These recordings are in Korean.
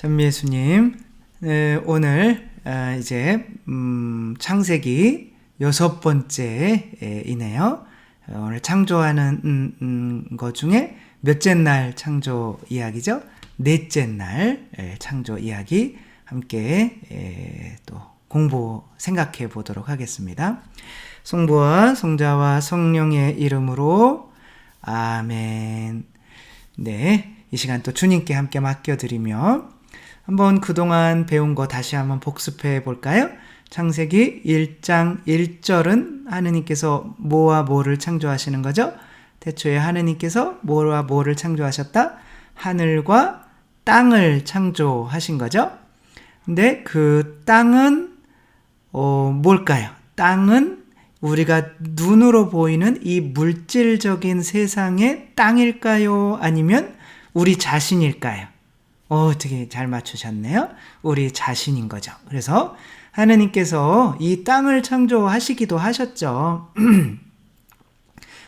찬미 예수님, 오늘 이제 창세기 6번째이네요. 오늘 창조하는 것 중에 몇째 날 창조 이야기죠? 넷째 날 창조 이야기 함께 또 공부 생각해 보도록 하겠습니다. 성부와 성자와 성령의 이름으로 아멘. 네, 이 시간 또 주님께 함께 맡겨드리며 한번 그동안 배운 거 다시 한번 복습해 볼까요? 창세기 1장 1절은 하느님께서 뭐와 뭐를 창조하시는 거죠? 태초에 하느님께서 뭐와 뭐를 창조하셨다? 하늘과 땅을 창조하신 거죠? 근데 그 땅은 뭘까요? 땅은 우리가 눈으로 보이는 이 물질적인 세상의 땅일까요? 아니면 우리 자신일까요? 되게 잘 맞추셨네요. 우리 자신인 거죠. 그래서 하느님께서 이 땅을 창조하시기도 하셨죠.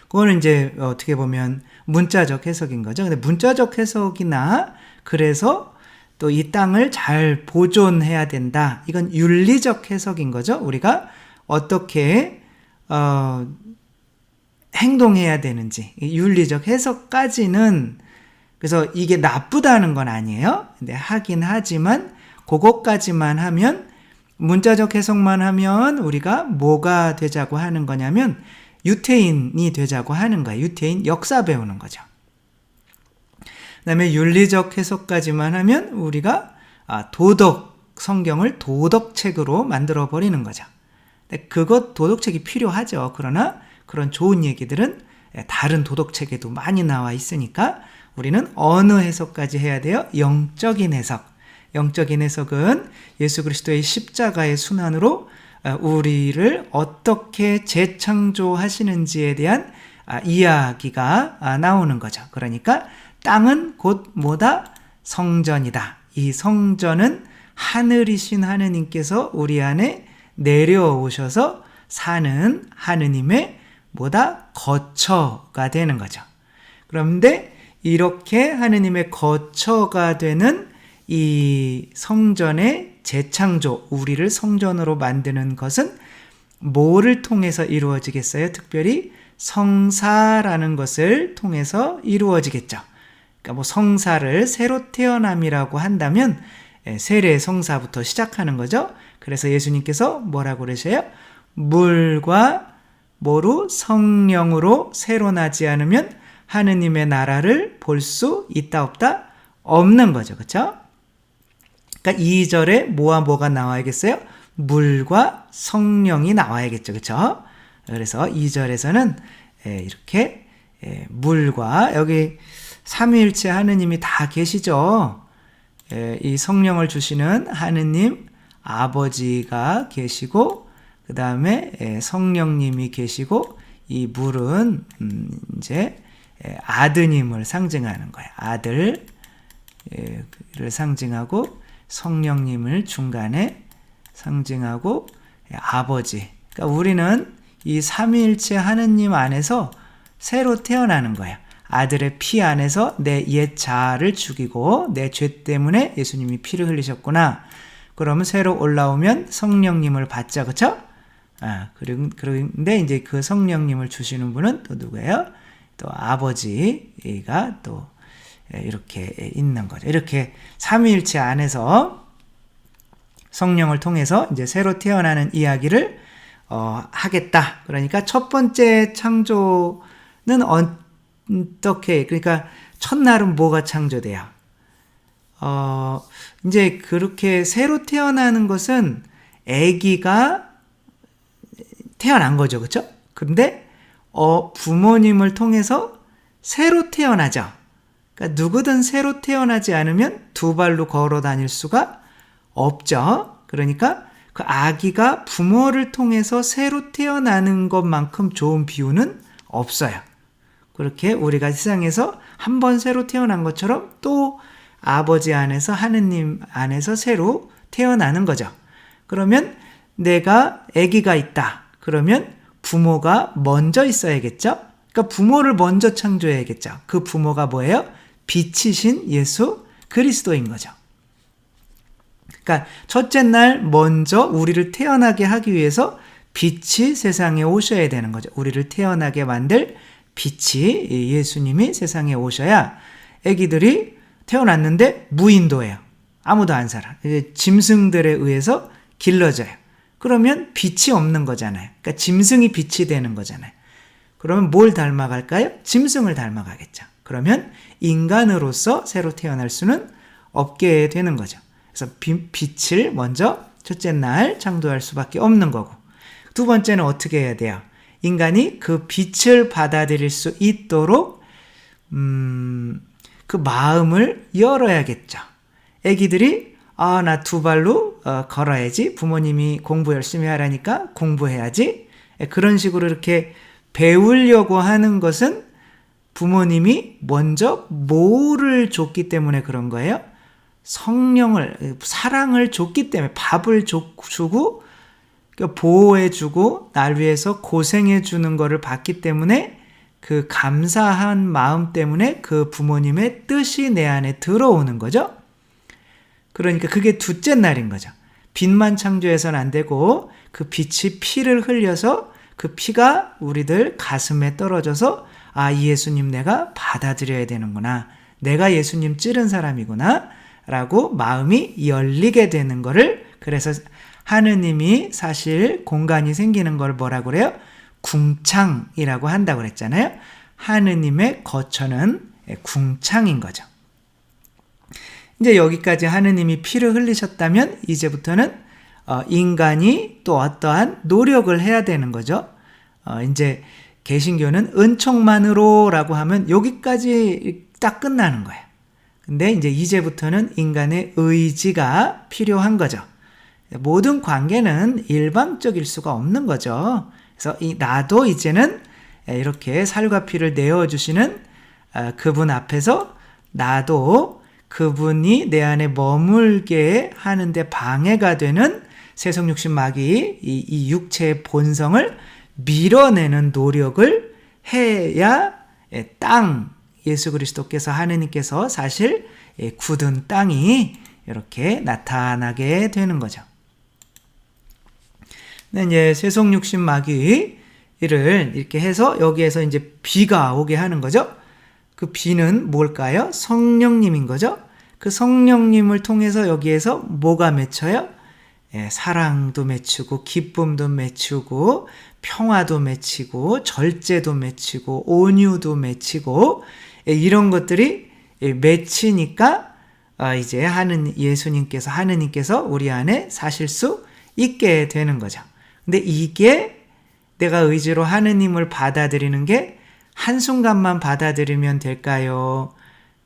그거는 이제 어떻게 보면 문자적 해석인 거죠. 근데 문자적 해석이나 그래서 또 이 땅을 잘 보존해야 된다. 이건 윤리적 해석인 거죠. 우리가 어떻게 행동해야 되는지 윤리적 해석까지는, 그래서 이게 나쁘다는 건 아니에요. 근데 하긴 하지만 그것까지만 하면, 문자적 해석만 하면 우리가 뭐가 되자고 하는 거냐면 유태인이 되자고 하는 거예요. 유태인 역사 배우는 거죠. 그 다음에 윤리적 해석까지만 하면 우리가 성경을 도덕책으로 만들어 버리는 거죠. 그것 도덕책이 필요하죠. 그러나 그런 좋은 얘기들은 다른 도덕책에도 많이 나와 있으니까 우리는 어느 해석까지 해야 돼요? 영적인 해석. 영적인 해석은 예수 그리스도의 십자가의 순환으로 우리를 어떻게 재창조하시는지에 대한 이야기가 나오는 거죠. 그러니까 땅은 곧 뭐다? 성전이다. 이 성전은 하늘이신 하느님께서 우리 안에 내려오셔서 사는 하느님의 뭐다? 거처가 되는 거죠. 그런데 이렇게 하느님의 거처가 되는 이 성전의 재창조, 우리를 성전으로 만드는 것은 뭐를 통해서 이루어지겠어요? 특별히 성사라는 것을 통해서 이루어지겠죠. 그러니까 뭐 성사를 새로 태어남이라고 한다면 세례 성사부터 시작하는 거죠. 그래서 예수님께서 뭐라고 그러셔요? 물과 뭐로? 성령으로 새로 나지 않으면 하느님의 나라를 볼 수 있다 없다? 없는 거죠. 그렇죠? 그러니까 2절에 뭐와 뭐가 나와야겠어요? 물과 성령이 나와야겠죠. 그렇죠? 그래서 2절에서는 이렇게 물과, 여기 삼위일체 하느님이 다 계시죠. 이 성령을 주시는 하느님 아버지가 계시고, 그 다음에 성령님이 계시고, 이 물은 이제 아드님을 상징하는 거예요. 아들을 상징하고 성령님을 중간에 상징하고 아버지. 그러니까 우리는 이 삼위일체 하느님 안에서 새로 태어나는 거예요. 아들의 피 안에서 내 옛 자아를 죽이고 내 죄 때문에 예수님이 피를 흘리셨구나. 그러면 새로 올라오면 성령님을 받자. 그렇죠? 그런데 이제 그 성령님을 주시는 분은 또 누구예요? 또 아버지가 또 이렇게 있는 거죠. 이렇게 삼위일체 안에서 성령을 통해서 이제 새로 태어나는 이야기를 하겠다. 그러니까 첫 번째 창조는 어떻게, 그러니까 첫날은 뭐가 창조돼요? 이제 그렇게 새로 태어나는 것은 아기가 태어난 거죠. 그렇죠? 근데 부모님을 통해서 새로 태어나죠. 그러니까 누구든 새로 태어나지 않으면 두 발로 걸어 다닐 수가 없죠. 그러니까 그 아기가 부모를 통해서 새로 태어나는 것만큼 좋은 비유는 없어요. 그렇게 우리가 세상에서 한 번 새로 태어난 것처럼 또 아버지 안에서 하느님 안에서 새로 태어나는 거죠. 그러면 내가 아기가 있다. 그러면 부모가 먼저 있어야겠죠? 그러니까 부모를 먼저 창조해야겠죠. 그 부모가 뭐예요? 빛이신 예수 그리스도인 거죠. 그러니까 첫째 날 먼저 우리를 태어나게 하기 위해서 빛이 세상에 오셔야 되는 거죠. 우리를 태어나게 만들 빛이 예수님이 세상에 오셔야 아기들이 태어났는데 무인도예요. 아무도 안 살아. 짐승들에 의해서 길러져요. 그러면 빛이 없는 거잖아요. 그러니까 짐승이 빛이 되는 거잖아요. 그러면 뭘 닮아갈까요? 짐승을 닮아가겠죠. 그러면 인간으로서 새로 태어날 수는 없게 되는 거죠. 그래서 빛을 먼저 첫째 날 창조할 수밖에 없는 거고, 두 번째는 어떻게 해야 돼요? 인간이 그 빛을 받아들일 수 있도록 그 마음을 열어야겠죠. 아기들이 나 두 발로 걸어야지, 부모님이 공부 열심히 하라니까 공부해야지, 그런 식으로 이렇게 배우려고 하는 것은 부모님이 먼저 뭐를 줬기 때문에 그런 거예요? 성령을, 사랑을 줬기 때문에, 밥을 주고 보호해주고 날 위해서 고생해주는 거를 봤기 때문에, 그 감사한 마음 때문에 그 부모님의 뜻이 내 안에 들어오는 거죠. 그러니까 그게 둘째 날인 거죠. 빛만 창조해서는 안 되고 그 빛이 피를 흘려서 그 피가 우리들 가슴에 떨어져서 이 예수님 내가 받아들여야 되는구나, 내가 예수님 찌른 사람이구나 라고 마음이 열리게 되는 거를, 그래서 하느님이 사실 공간이 생기는 걸 뭐라고 그래요? 궁창이라고 한다고 그랬잖아요. 하느님의 거처는 궁창인 거죠. 이제 여기까지 하느님이 피를 흘리셨다면 이제부터는 인간이 또 어떠한 노력을 해야 되는 거죠. 이제 개신교는 은총만으로라고 하면 여기까지 딱 끝나는 거예요. 근데 이제부터는 인간의 의지가 필요한 거죠. 모든 관계는 일방적일 수가 없는 거죠. 그래서 나도 이제는 이렇게 살과 피를 내어주시는 그분 앞에서 나도 그분이 내 안에 머물게 하는데 방해가 되는 세속육신 마귀, 이 육체의 본성을 밀어내는 노력을 해야 예수 그리스도께서, 하느님께서 사실 굳은 땅이 이렇게 나타나게 되는 거죠. 이제 세속육신 마귀를 이렇게 해서 여기에서 이제 비가 오게 하는 거죠. 그 비는 뭘까요? 성령님인 거죠. 그 성령님을 통해서 여기에서 뭐가 맺혀요? 사랑도 맺히고, 기쁨도 맺히고, 평화도 맺히고, 절제도 맺히고, 온유도 맺히고, 이런 것들이 맺히니까 이제 예수님께서, 하느님께서 우리 안에 사실 수 있게 되는 거죠. 근데 이게 내가 의지로 하느님을 받아들이는 게 한순간만 받아들이면 될까요?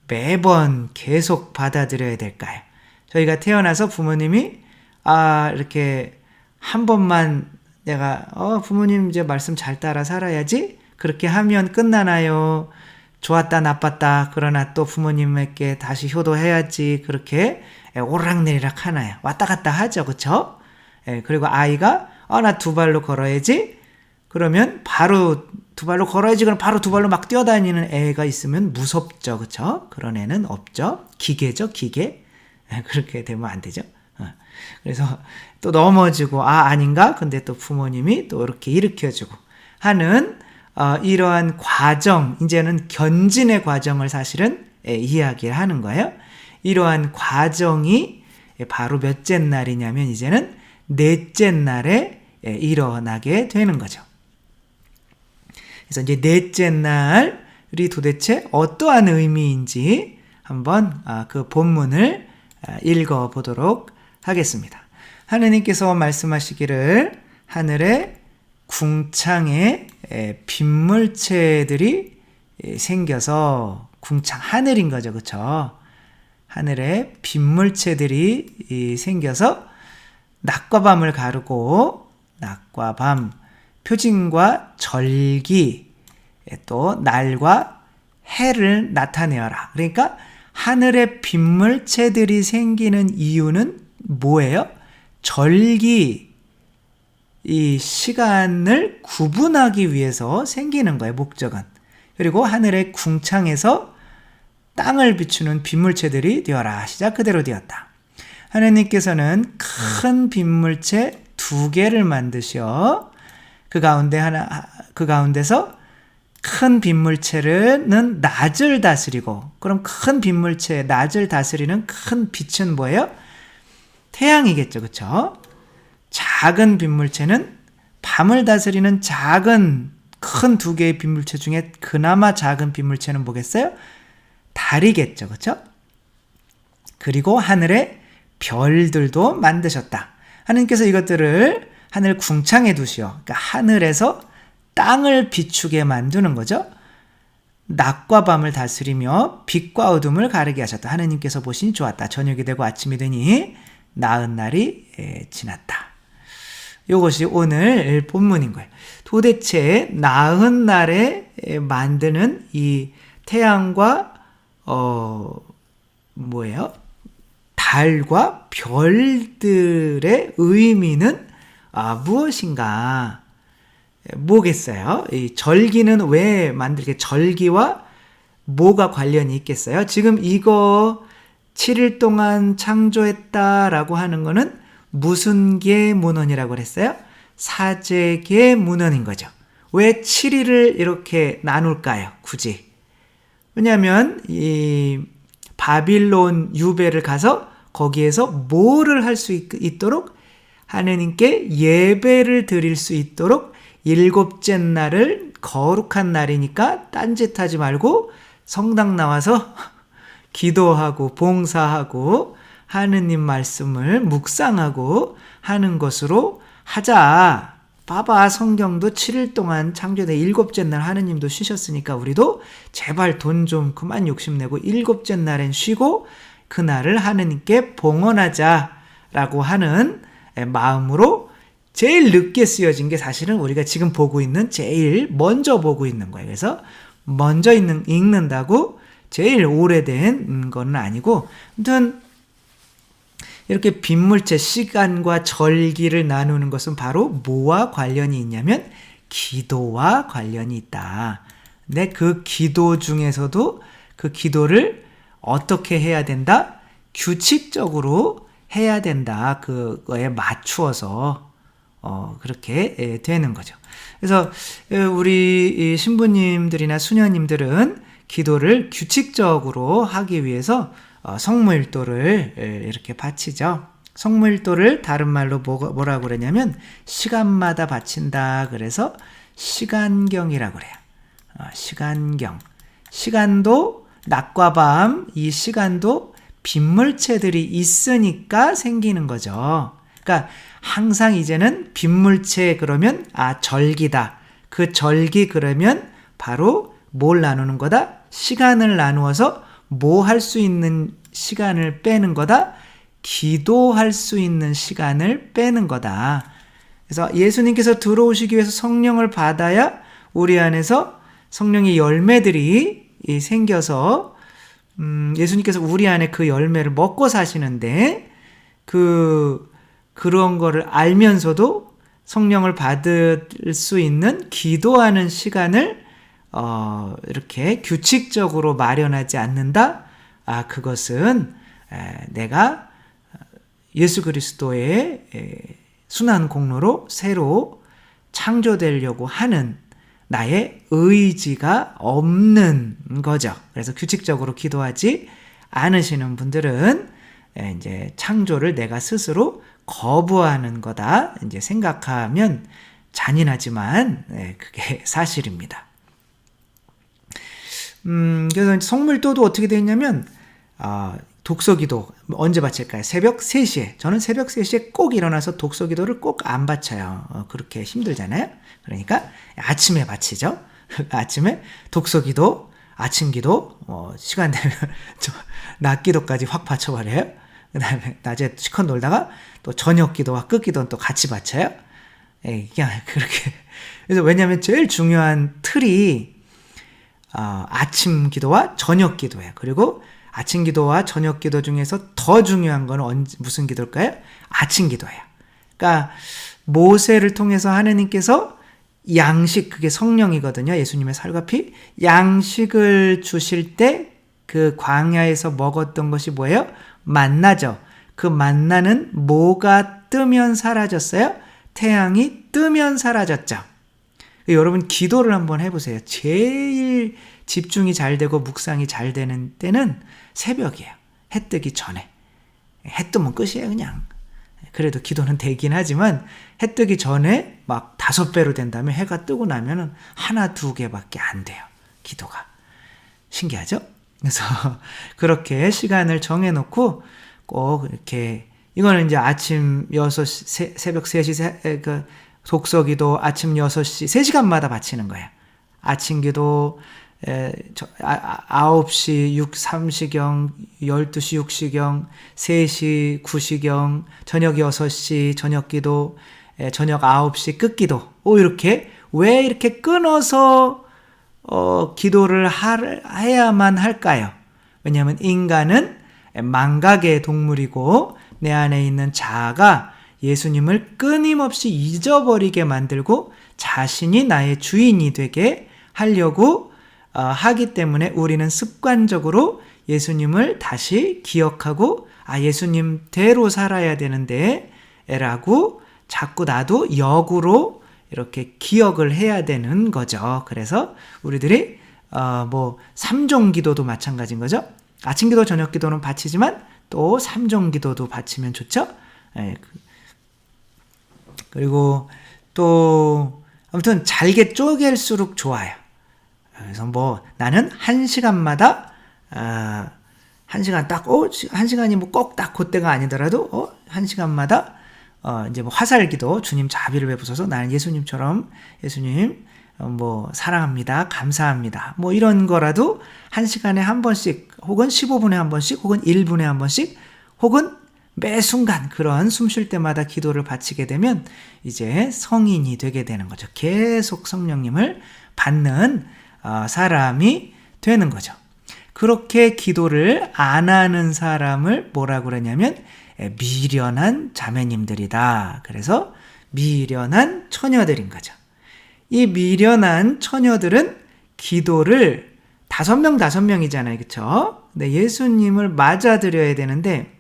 매번 계속 받아들여야 될까요? 저희가 태어나서 부모님이 이렇게 한 번만 내가 부모님 이제 말씀 잘 따라 살아야지, 그렇게 하면 끝나나요? 좋았다 나빴다 그러나 또 부모님에게 다시 효도해야지, 그렇게 오락내리락 하나요? 왔다 갔다 하죠, 그쵸? 그리고 아이가 나 두 발로 걸어야지, 그러면 바로 두 발로 걸어야지, 그럼 바로 두 발로 막 뛰어다니는 애가 있으면 무섭죠, 그쵸? 그런 애는 없죠. 기계죠, 기계. 그렇게 되면 안 되죠. 그래서 또 넘어지고 아닌가? 근데 또 부모님이 또 이렇게 일으켜주고 하는 이러한 과정, 이제는 견진의 과정을 사실은 이야기를 하는 거예요. 이러한 과정이 바로 몇째 날이냐면 이제는 넷째 날에 일어나게 되는 거죠. 그래서 이제 넷째 날이 도대체 어떠한 의미인지 한번 그 본문을 읽어보도록 하겠습니다. 하느님께서 말씀하시기를 하늘의 궁창에 빗물체들이 생겨서, 궁창 하늘인 거죠, 그렇죠? 하늘에 빗물체들이 생겨서 낮과 밤을 가르고, 낮과 밤, 표징과 절기, 또 날과 해를 나타내어라. 그러니까 하늘에 빗물체들이 생기는 이유는 뭐예요? 절기, 이 시간을 구분하기 위해서 생기는 거예요, 목적은. 그리고 하늘의 궁창에서 땅을 비추는 빗물체들이 되어라. 시작 그대로 되었다. 하나님께서는 큰 빗물체 2개를 만드셔 그 가운데서 큰 빗물체는 낮을 다스리고, 그럼 큰 빗물체 낮을 다스리는 큰 빛은 뭐예요? 태양이겠죠, 그렇죠? 작은 빗물체는 밤을 다스리는 작은 큰 2개의 빗물체 중에 그나마 작은 빗물체는 뭐겠어요? 달이겠죠, 그렇죠? 그리고 하늘에 별들도 만드셨다. 하나님께서 이것들을 하늘 궁창에 두시어, 그러니까 하늘에서 땅을 비추게 만드는 거죠. 낮과 밤을 다스리며 빛과 어둠을 가르게 하셨다. 하나님께서 보시니 좋았다. 저녁이 되고 아침이 되니 나은 날이 지났다. 이것이 오늘 본문인 거예요. 도대체 나은 날에 만드는 이 태양과 달과 별들의 의미는 무엇인가? 뭐겠어요? 이 절기는 왜 만들게? 절기와 뭐가 관련이 있겠어요? 지금 이거 7일 동안 창조했다라고 하는 거는 무슨 계 문헌이라고 그랬어요? 사제계 문헌인 거죠. 왜 7일을 이렇게 나눌까요? 굳이. 왜냐하면 이 바빌론 유배를 가서 거기에서 뭐를 할 수 있도록 하느님께 예배를 드릴 수 있도록 7째 날을 거룩한 날이니까 딴짓하지 말고 성당 나와서 기도하고 봉사하고 하느님 말씀을 묵상하고 하는 것으로 하자. 봐봐, 성경도 7일 동안 창조돼 7째 날 하느님도 쉬셨으니까 우리도 제발 돈 좀 그만 욕심내고 7째 날엔 쉬고 그날을 하느님께 봉헌하자라고 하는 마음으로 제일 늦게 쓰여진 게 사실은 우리가 지금 보고 있는 제일 먼저 보고 있는 거예요. 그래서 먼저 읽는다고 제일 오래된 건 아니고, 아무튼 이렇게 빗물체 시간과 절기를 나누는 것은 바로 뭐와 관련이 있냐면 기도와 관련이 있다. 근데 그 기도 중에서도 그 기도를 어떻게 해야 된다? 규칙적으로 해야 된다. 그거에 맞추어서 그렇게 되는 거죠. 그래서 우리 신부님들이나 수녀님들은 기도를 규칙적으로 하기 위해서 성모일도를 이렇게 바치죠. 성모일도를 다른 말로 뭐라고 그러냐면 시간마다 바친다. 그래서 시간경이라고 그래요. 시간경. 시간도 낮과 밤, 이 시간도 빗물체들이 있으니까 생기는 거죠. 그러니까 항상 이제는 빗물체 그러면 절기다. 그 절기 그러면 바로 뭘 나누는 거다? 시간을 나누어서 뭐 할 수 있는 시간을 빼는 거다? 기도할 수 있는 시간을 빼는 거다. 그래서 예수님께서 들어오시기 위해서 성령을 받아야 우리 안에서 성령의 열매들이 생겨서 예수님께서 우리 안에 그 열매를 먹고 사시는데 그런 거를 알면서도 성령을 받을 수 있는 기도하는 시간을 이렇게 규칙적으로 마련하지 않는다? 그것은 내가 예수 그리스도의 순환 공로로 새로 창조되려고 하는 나의 의지가 없는 거죠. 그래서 규칙적으로 기도하지 않으시는 분들은 이제 창조를 내가 스스로 거부하는 거다. 이제 생각하면 잔인하지만 그게 사실입니다. 그래서 성물도도 어떻게 되어 있냐면 독서기도 언제 바칠까요? 새벽 3시에. 저는 새벽 3시에 꼭 일어나서 독서기도를 꼭 안 바쳐요. 그렇게 힘들잖아요. 그러니까 아침에 바치죠. 아침에 독서기도, 아침기도, 시간 되면 낮기도까지 확 바쳐버려요. 그 다음에 낮에 시컷 놀다가 또 저녁기도와 끝기도는 또 같이 바쳐요. 그냥 그렇게. 그래서 왜냐하면 제일 중요한 틀이 아침 기도와 저녁 기도예요. 그리고 아침 기도와 저녁 기도 중에서 더 중요한 건 무슨 기도일까요? 아침 기도예요. 그러니까 모세를 통해서 하느님께서 양식, 그게 성령이거든요. 예수님의 살과 피. 양식을 주실 때 그 광야에서 먹었던 것이 뭐예요? 만나죠. 그 만나는 뭐가 뜨면 사라졌어요? 태양이 뜨면 사라졌죠. 여러분 기도를 한번 해보세요. 제일 집중이 잘 되고 묵상이 잘 되는 때는 새벽이에요. 해 뜨기 전에. 해 뜨면 끝이에요 그냥. 그래도 기도는 되긴 하지만 해 뜨기 전에 막 5배로 된다면 해가 뜨고 나면은 1, 2개밖에 안 돼요. 기도가. 신기하죠? 그래서 그렇게 시간을 정해놓고 꼭 이렇게 이거는 이제 아침 6시, 새벽 3시 그 독서기도 아침 6시 3시간마다 바치는 거예요. 아침 기도 9시 3시경, 12시 6시경, 3시 9시경, 저녁 6시 저녁 기도, 저녁 9시 끝기도. 이렇게 왜 이렇게 끊어서 기도를 해야만 할까요? 왜냐하면 인간은 망각의 동물이고 내 안에 있는 자아가 예수님을 끊임없이 잊어버리게 만들고 자신이 나의 주인이 되게 하려고 하기 때문에 우리는 습관적으로 예수님을 다시 기억하고 예수님대로 살아야 되는데 라고 자꾸 나도 역으로 이렇게 기억을 해야 되는 거죠. 그래서 우리들이 3종 기도도 마찬가지인 거죠. 아침 기도, 저녁 기도는 바치지만 또 3종 기도도 바치면 좋죠. 그리고 또 아무튼 잘게 쪼갤수록 좋아요. 그래서 나는 1시간마다 1시간 딱 1시간이 꼭 딱 그때가 아니더라도 1시간마다 이제 화살기도 주님 자비를 베푸소서 나는 예수님처럼 예수님 사랑합니다. 감사합니다. 이런 거라도 1시간에 한 번씩 혹은 15분에 한 번씩 혹은 1분에 한 번씩 혹은 매 순간 그런 숨 쉴 때마다 기도를 바치게 되면 이제 성인이 되게 되는 거죠. 계속 성령님을 받는 사람이 되는 거죠. 그렇게 기도를 안 하는 사람을 뭐라고 그러냐면 미련한 자매님들이다. 그래서 미련한 처녀들인 거죠. 이 미련한 처녀들은 기도를 5명이잖아요. 그렇죠? 근데 예수님을 맞아드려야 되는데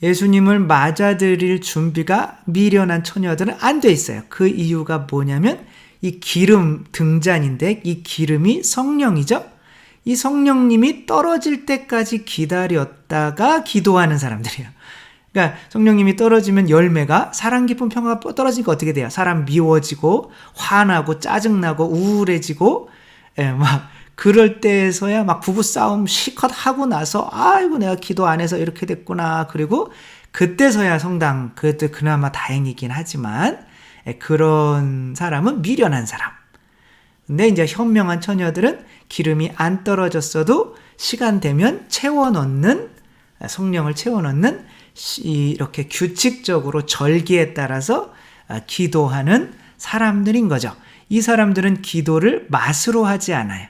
예수님을 맞아들일 준비가 미련한 처녀들은 안 돼 있어요. 그 이유가 뭐냐면 이 기름 등잔인데 이 기름이 성령이죠. 이 성령님이 떨어질 때까지 기다렸다가 기도하는 사람들이에요. 그러니까 성령님이 떨어지면 열매가 사랑, 기쁨, 평화가 떨어지니까 어떻게 돼요? 사람 미워지고 화나고 짜증나고 우울해지고 막 그럴 때에서야 막 부부싸움 실컷 하고 나서 아이고 내가 기도 안 해서 이렇게 됐구나. 그리고 그때서야 성당 그때 그나마 다행이긴 하지만 그런 사람은 미련한 사람. 근데 이제 현명한 처녀들은 기름이 안 떨어졌어도 시간 되면 채워넣는 성령을 채워넣는 이렇게 규칙적으로 절기에 따라서 기도하는 사람들인 거죠. 이 사람들은 기도를 맛으로 하지 않아요.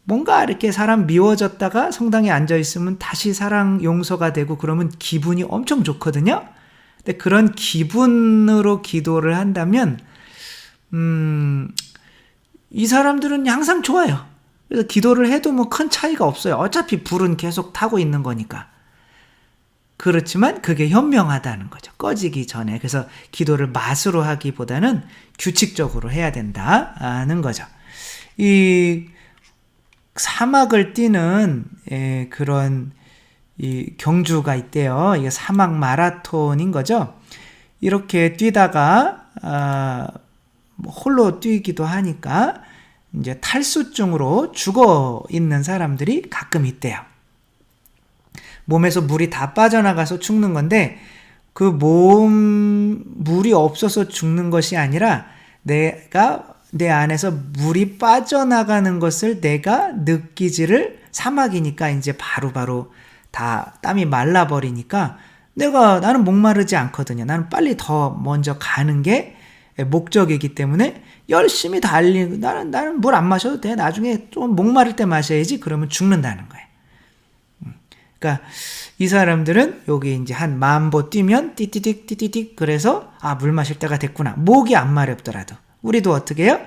뭔가 이렇게 사람 미워졌다가 성당에 앉아있으면 다시 사랑 용서가 되고 그러면 기분이 엄청 좋거든요. 근데 그런 기분으로 기도를 한다면 이 사람들은 항상 좋아요. 그래서 기도를 해도 큰 차이가 없어요. 어차피 불은 계속 타고 있는 거니까. 그렇지만 그게 현명하다는 거죠. 꺼지기 전에. 그래서 기도를 맛으로 하기보다는 규칙적으로 해야 된다는 거죠. 이 사막을 뛰는 그런 이 경주가 있대요. 이게 사막 마라톤인 거죠. 이렇게 뛰다가 홀로 뛰기도 하니까 이제 탈수증으로 죽어 있는 사람들이 가끔 있대요. 몸에서 물이 다 빠져나가서 죽는 건데 그 물이 없어서 죽는 것이 아니라 내가 내 안에서 물이 빠져나가는 것을 내가 느끼지를 사막이니까 이제 바로바로 다 땀이 말라버리니까 나는 목마르지 않거든요. 나는 빨리 더 먼저 가는 게 목적이기 때문에 열심히 달리고 나는 물 안 마셔도 돼. 나중에 좀 목마를 때 마셔야지. 그러면 죽는다는 거예요. 그러니까 이 사람들은 여기 이제 한 10,000보 뛰면 띠띠딕 그래서 물 마실 때가 됐구나. 목이 안 마렵더라도 우리도 어떻게 해요?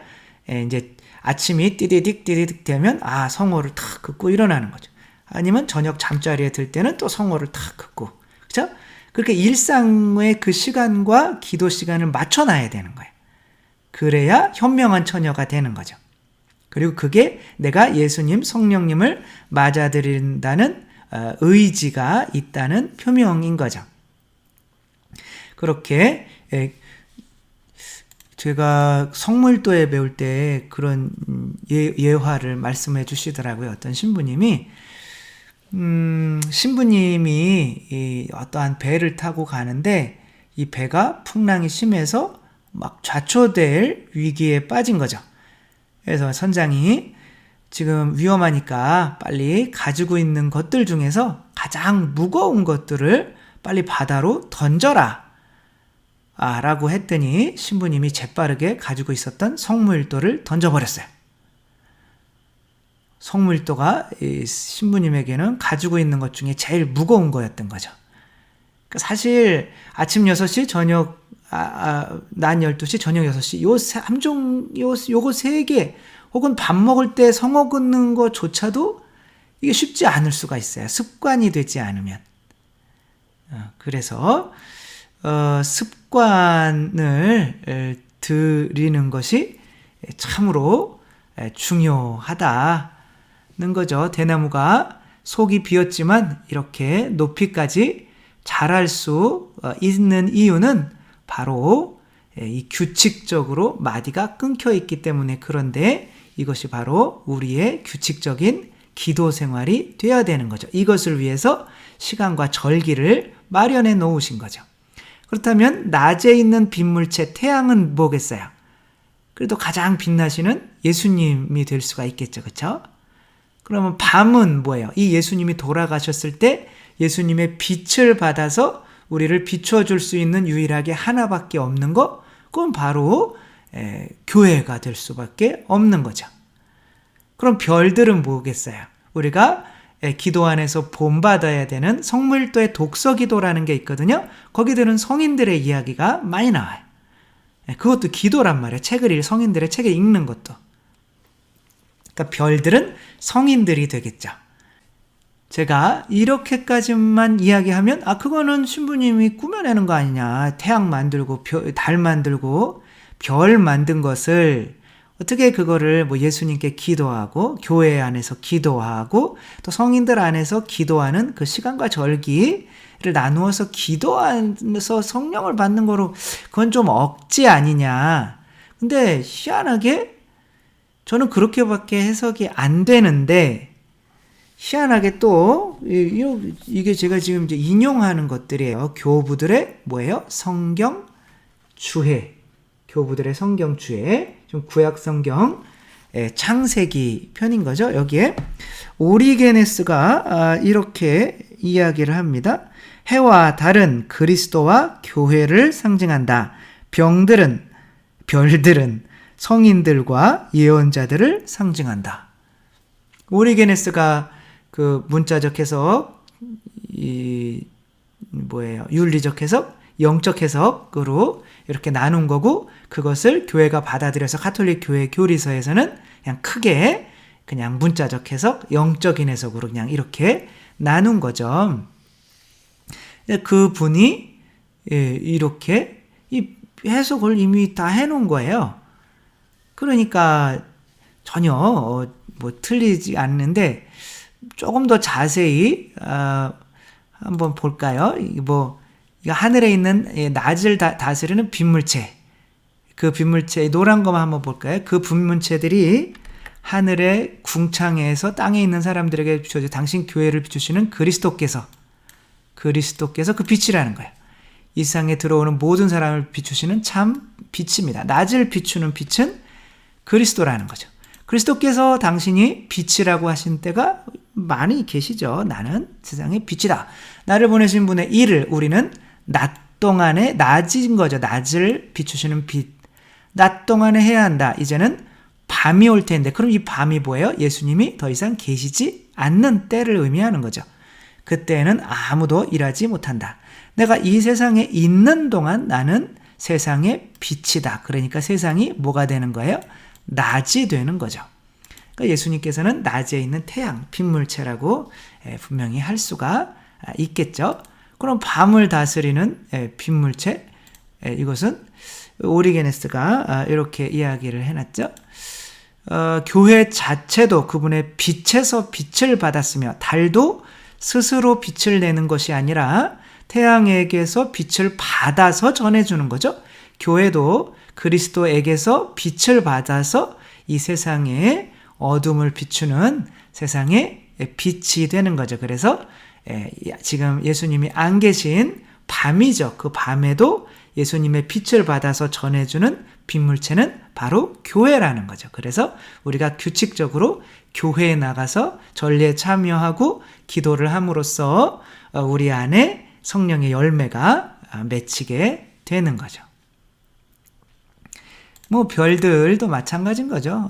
이제 아침이 띠디딕 되면 성호를 탁 긋고 일어나는 거죠. 아니면 저녁 잠자리에 들 때는 또 성호를 탁 긋고, 그렇죠? 그렇게 일상의 그 시간과 기도 시간을 맞춰놔야 되는 거예요. 그래야 현명한 처녀가 되는 거죠. 그리고 그게 내가 예수님, 성령님을 맞아들인다는 의지가 있다는 표명인 거죠. 그렇게 제가 성물도에 배울 때 그런 예화를 말씀해 주시더라고요. 어떤 신부님이 어떠한 배를 타고 가는데 이 배가 풍랑이 심해서 막 좌초될 위기에 빠진 거죠. 그래서 선장이 지금 위험하니까 빨리 가지고 있는 것들 중에서 가장 무거운 것들을 빨리 바다로 던져라 라고 했더니 신부님이 재빠르게 가지고 있었던 성물도를 던져버렸어요. 성물도가 신부님에게는 가지고 있는 것 중에 제일 무거운 거였던 거죠. 사실 아침 6시, 저녁 낮 12시, 저녁 6시 요거 3개 혹은 밥 먹을 때 성호 긋는 것조차도 이게 쉽지 않을 수가 있어요. 습관이 되지 않으면. 그래서 습관을 들이는 것이 참으로 중요하다는 거죠. 대나무가 속이 비었지만 이렇게 높이까지 자랄 수 있는 이유는 바로 이 규칙적으로 마디가 끊겨 있기 때문에 그런데 이것이 바로 우리의 규칙적인 기도 생활이 되어야 되는 거죠. 이것을 위해서 시간과 절기를 마련해 놓으신 거죠. 그렇다면 낮에 있는 빛물체 태양은 뭐겠어요? 그래도 가장 빛나시는 예수님이 될 수가 있겠죠. 그렇죠? 그러면 밤은 뭐예요? 이 예수님이 돌아가셨을 때 예수님의 빛을 받아서 우리를 비춰줄 수 있는 유일하게 하나밖에 없는 거, 그건 바로 교회가 될 수밖에 없는 거죠. 그럼 별들은 뭐겠어요? 우리가 기도 안에서 본받아야 되는 성물도의 독서기도라는 게 있거든요. 거기들은 성인들의 이야기가 많이 나와요. 그것도 기도란 말이에요. 성인들의 책을 읽는 것도. 그러니까 별들은 성인들이 되겠죠. 제가 이렇게까지만 이야기하면 그거는 신부님이 꾸며내는 거 아니냐. 태양 만들고 달 만들고 별 만든 것을 어떻게 그거를 예수님께 기도하고 교회 안에서 기도하고 또 성인들 안에서 기도하는 그 시간과 절기를 나누어서 기도하면서 성령을 받는 거로 그건 좀 억지 아니냐. 근데 희한하게 저는 그렇게밖에 해석이 안 되는데 희한하게 또 이게 제가 지금 이제 인용하는 것들이에요. 교부들의 뭐예요? 성경 주해. 교부들의 성경 주해. 좀 구약 성경 창세기 편인 거죠. 여기에 오리게네스가 이렇게 이야기를 합니다. 해와 달은 그리스도와 교회를 상징한다. 별들은 성인들과 예언자들을 상징한다. 오리게네스가 그 문자적 해석, 윤리적 해석, 영적 해석으로 이렇게 나눈 거고 그것을 교회가 받아들여서 가톨릭 교회 교리서에서는 그냥 크게 그냥 문자적 해석, 영적인 해석으로 그냥 이렇게 나눈 거죠. 그 분이 이렇게 이 해석을 이미 다 해놓은 거예요. 그러니까 전혀 틀리지 않는데 조금 더 자세히 한번 볼까요? 하늘에 있는 낮을 다스리는 빛물체, 그 빛물체 노란 것만 한번 볼까요? 그 빛물체들이 하늘의 궁창에서 땅에 있는 사람들에게 비춰져 당신 교회를 비추시는 그리스도께서 그 빛이라는 거예요. 이 세상에 들어오는 모든 사람을 비추시는 참 빛입니다. 낮을 비추는 빛은 그리스도라는 거죠. 그리스도께서 당신이 빛이라고 하신 때가 많이 계시죠. 나는 세상의 빛이다. 나를 보내신 분의 일을 우리는 낮 동안에 낮인 거죠. 낮을 비추시는 빛. 낮 동안에 해야 한다. 이제는 밤이 올 텐데 그럼 이 밤이 뭐예요? 예수님이 더 이상 계시지 않는 때를 의미하는 거죠. 그때는 아무도 일하지 못한다. 내가 이 세상에 있는 동안 나는 세상의 빛이다. 그러니까 세상이 뭐가 되는 거예요? 낮이 되는 거죠. 그러니까 예수님께서는 낮에 있는 태양, 빛물체라고 분명히 할 수가 있겠죠. 그럼 밤을 다스리는 빛물체, 이것은 오리게네스가 이렇게 이야기를 해놨죠. 교회 자체도 그분의 빛에서 빛을 받았으며 달도 스스로 빛을 내는 것이 아니라 태양에게서 빛을 받아서 전해주는 거죠. 교회도 그리스도에게서 빛을 받아서 이 세상에 어둠을 비추는 세상의 빛이 되는 거죠. 그래서 지금 예수님이 안 계신 밤이죠. 그 밤에도 예수님의 빛을 받아서 전해주는 빛물체는 바로 교회라는 거죠. 그래서 우리가 규칙적으로 교회에 나가서 전례에 참여하고 기도를 함으로써 우리 안에 성령의 열매가 맺히게 되는 거죠. 뭐 별들도 마찬가지인 거죠.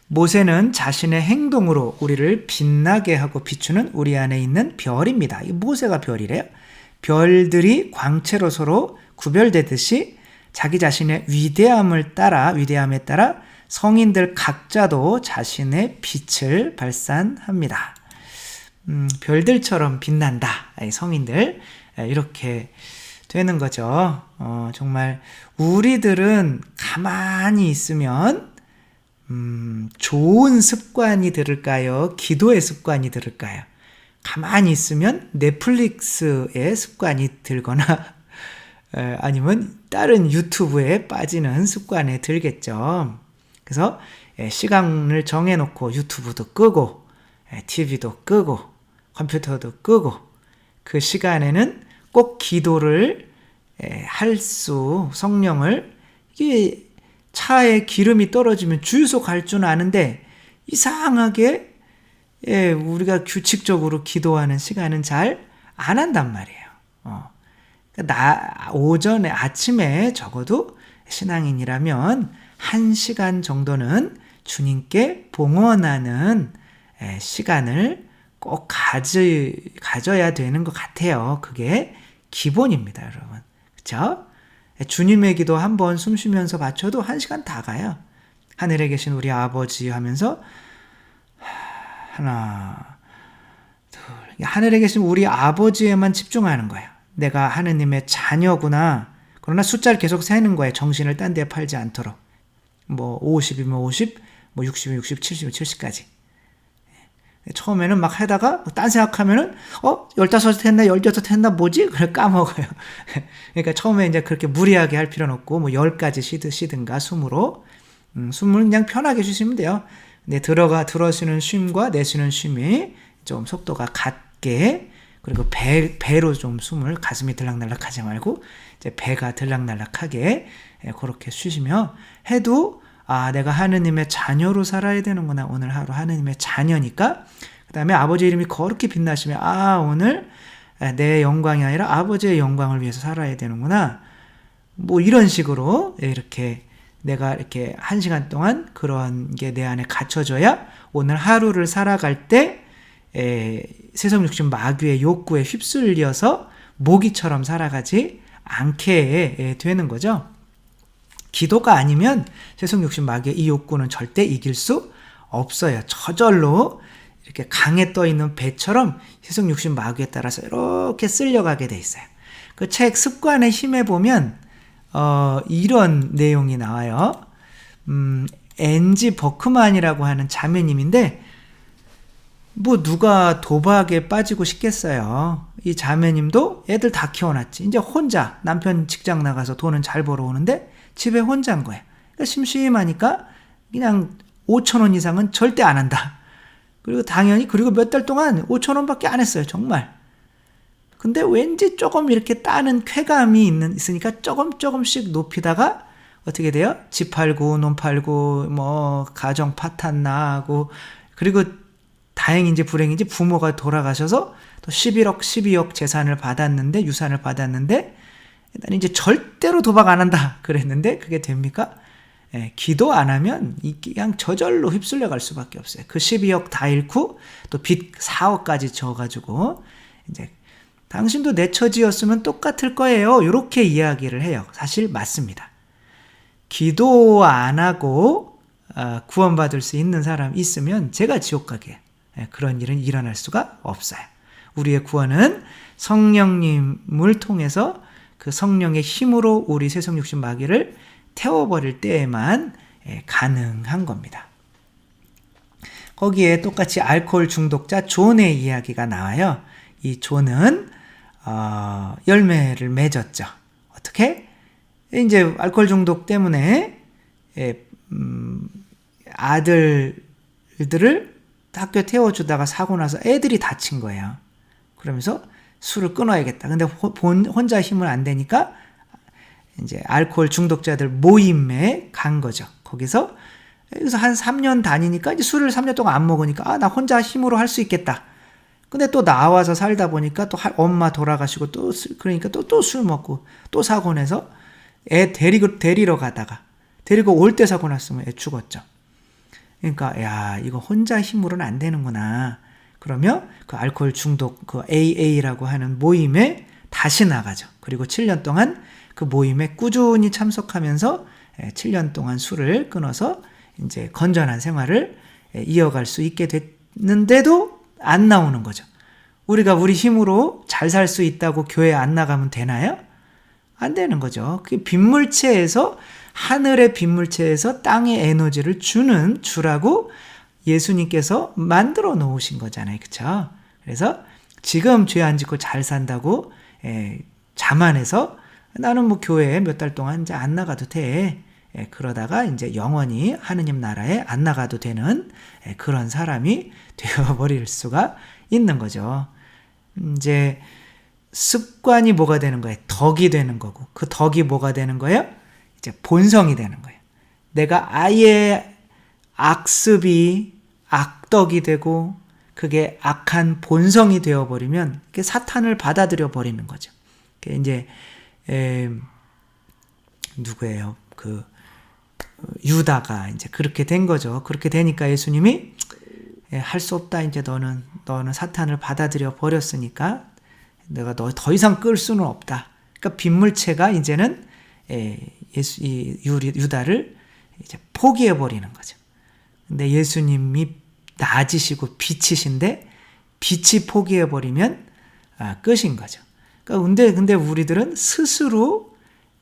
모세는 자신의 행동으로 우리를 빛나게 하고 비추는 우리 안에 있는 별입니다. 이 모세가 별이래요. 별들이 광채로 서로 구별되듯이 자기 자신의 위대함에 따라 성인들 각자도 자신의 빛을 발산합니다. 별들처럼 빛난다. 성인들 이렇게 되는 거죠. 정말 우리들은 가만히 있으면 좋은 습관이 들을까요? 기도의 습관이 들을까요? 가만히 있으면 넷플릭스의 습관이 들거나 아니면 다른 유튜브에 빠지는 습관에 들겠죠. 그래서 시간을 정해놓고 유튜브도 끄고 TV도 끄고 컴퓨터도 끄고 그 시간에는 꼭 기도를 성령을 이게 차에 기름이 떨어지면 주유소 갈 줄 아는데 이상하게 우리가 규칙적으로 기도하는 시간은 잘 안 한단 말이에요. 오전에 아침에 적어도 신앙인이라면 1시간 정도는 주님께 봉헌하는 시간을 꼭 가져야 되는 것 같아요. 그게 기본입니다, 여러분. 그렇죠? 주님의 기도 한번 숨 쉬면서 바쳐도 1시간 다 가요. 하늘에 계신 우리 아버지 하면서 하나, 둘. 하늘에 계신 우리 아버지에만 집중하는 거예요. 내가 하느님의 자녀구나. 그러나 숫자를 계속 세는 거예요. 정신을 딴 데 팔지 않도록. 50이면 50, 60이면 60, 70이면 70까지. 처음에는 막 하다가 딴 생각하면은 15 했나 16 했나 뭐지? 그래 까먹어요. 그러니까 처음에 이제 그렇게 무리하게 할 필요는 없고 10까지 쉬든가 숨으로 숨을 그냥 편하게 쉬시면 돼요. 근데 들어쉬는 쉼과 내쉬는 쉼이 좀 속도가 같게 그리고 배로 좀 숨을 가슴이 들락날락 하지 말고 이제 배가 들락날락하게 그렇게 쉬시며 해도 내가 하느님의 자녀로 살아야 되는구나. 오늘 하루 하느님의 자녀니까. 그 다음에 아버지 이름이 거룩히 빛나시면 오늘 내 영광이 아니라 아버지의 영광을 위해서 살아야 되는구나. 이런 식으로 이렇게 내가 이렇게 1시간 동안 그런 게 내 안에 갖춰져야 오늘 하루를 살아갈 때 세상 욕심 마귀의 욕구에 휩쓸려서 모기처럼 살아가지 않게 되는 거죠. 기도가 아니면 세상 욕심 마귀의 이 욕구는 절대 이길 수 없어요. 저절로 이렇게 강에 떠 있는 배처럼 세상 욕심 마귀에 따라서 이렇게 쓸려가게 돼 있어요. 그 책 습관의 힘에 보면 이런 내용이 나와요. 앤지 버크만이라고 하는 자매님인데 누가 도박에 빠지고 싶겠어요. 이 자매님도 애들 다 키워놨지. 이제 혼자 남편 직장 나가서 돈은 잘 벌어오는데 집에 혼자인 거예요. 그러니까 심심하니까 그냥 5,000원 이상은 절대 안 한다. 그리고 몇 달 동안 5,000원밖에 안 했어요. 정말. 근데 왠지 조금 이렇게 따는 쾌감이 있으니까 조금씩 높이다가 어떻게 돼요? 집 팔고 논 팔고 가정 파탄 나고 그리고 다행인지 불행인지 부모가 돌아가셔서 또 11억 12억 유산을 받았는데 일단 이제 절대로 도박 안 한다 그랬는데 그게 됩니까? 기도 안 하면 그냥 저절로 휩쓸려 갈 수밖에 없어요. 그 12억 다 잃고 또 빚 4억까지 져가지고 이제 당신도 내 처지였으면 똑같을 거예요. 이렇게 이야기를 해요. 사실 맞습니다. 기도 안 하고 구원받을 수 있는 사람 있으면 제가 지옥 가게. 그런 일은 일어날 수가 없어요. 우리의 구원은 성령님을 통해서 그 성령의 힘으로 우리 세속육신 마귀를 태워버릴 때에만 가능한 겁니다. 거기에 똑같이 알코올 중독자 존의 이야기가 나와요. 이 존은 열매를 맺었죠. 어떻게? 이제 알코올 중독 때문에 아들들을 학교에 태워주다가 사고 나서 애들이 다친 거예요. 그러면서 술을 끊어야겠다. 근데 혼자 힘은 안 되니까 이제 알코올 중독자들 모임에 간 거죠. 거기서 한 3년 다니니까 이제 술을 3년 동안 안 먹으니까 나 혼자 힘으로 할 수 있겠다. 근데 또 나와서 살다 보니까 또 엄마 돌아가시고 그러니까 또 술 먹고 또 사고 내서 애 데리러 가다가 데리고 올 때 사고 났으면 애 죽었죠. 그러니까 야 이거 혼자 힘으로는 안 되는구나. 그러면 그 알코올 중독 그 AA라고 하는 모임에 다시 나가죠. 그리고 7년 동안 그 모임에 꾸준히 참석하면서 7년 동안 술을 끊어서 이제 건전한 생활을 이어갈 수 있게 됐는데도 안 나오는 거죠. 우리가 우리 힘으로 잘 살 수 있다고 교회 안 나가면 되나요? 안 되는 거죠. 그게 빗물체에서 하늘의 빗물체에서 땅의 에너지를 주라고 예수님께서 만들어 놓으신 거잖아요. 그렇죠? 그래서 지금 죄 안 짓고 잘 산다고 자만해서 나는 뭐 교회에 몇 달 동안 이제 안 나가도 돼. 그러다가 이제 영원히 하느님 나라에 안 나가도 되는 그런 사람이 되어버릴 수가 있는 거죠. 이제 습관이 뭐가 되는 거예요? 덕이 되는 거고, 그 덕이 뭐가 되는 거예요? 이제 본성이 되는 거예요. 내가 아예 악습이 악덕이 되고 그게 악한 본성이 되어버리면 그게 사탄을 받아들여 버리는 거죠. 그게 이제 누구예요? 그 유다가 이제 그렇게 된 거죠. 그렇게 되니까 예수님이 할 수 없다. 이제 너는 사탄을 받아들여 버렸으니까 내가 너 더 이상 끌 수는 없다. 그러니까 빗물체가 이제는 유다를 이제 포기해 버리는 거죠. 근데 예수님이 낮이시고 빛이신데 빛이 포기해 버리면 끝인 거죠. 그러니까 근데 우리들은 스스로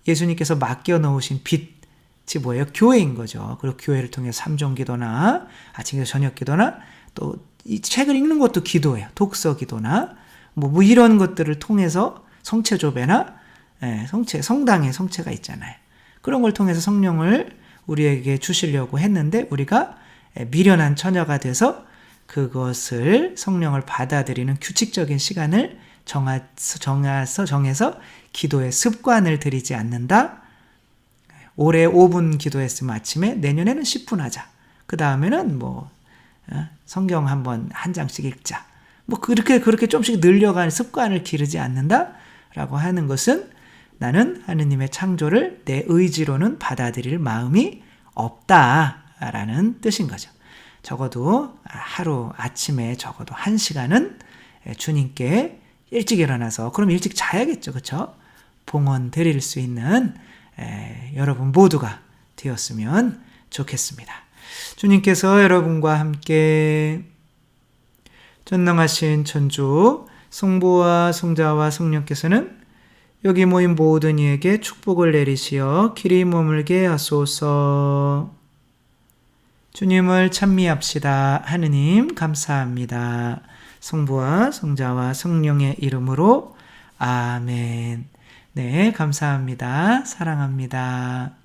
예수님께서 맡겨 놓으신 빛이 뭐예요? 교회인 거죠. 그리고 교회를 통해 삼종기도나 아침기도 저녁기도나 또 이 책을 읽는 것도 기도예요. 독서기도나 뭐 이런 것들을 통해서 성체조배나 성당에 성체가 있잖아요. 그런 걸 통해서 성령을 우리에게 주시려고 했는데 우리가 미련한 처녀가 돼서 그것을 성령을 받아들이는 규칙적인 시간을 정해서 기도의 습관을 들이지 않는다. 올해 5분 기도했으면 아침에 내년에는 10분 하자. 그 다음에는 성경 한 장씩 읽자. 그렇게 좀씩 늘려가는 습관을 기르지 않는다라고 하는 것은 나는 하느님의 창조를 내 의지로는 받아들일 마음이 없다라는 뜻인 거죠. 적어도 하루 아침에 적어도 1시간은 주님께 일찍 일어나서 그럼 일찍 자야겠죠. 그렇죠? 봉헌 드릴 수 있는 여러분 모두가 되었으면 좋겠습니다. 주님께서 여러분과 함께 전능하신 천주 성부와 성자와 성령께서는 여기 모인 모든 이에게 축복을 내리시어 길이 머물게 하소서. 주님을 찬미합시다. 하느님 감사합니다. 성부와 성자와 성령의 이름으로 아멘. 네, 감사합니다. 사랑합니다.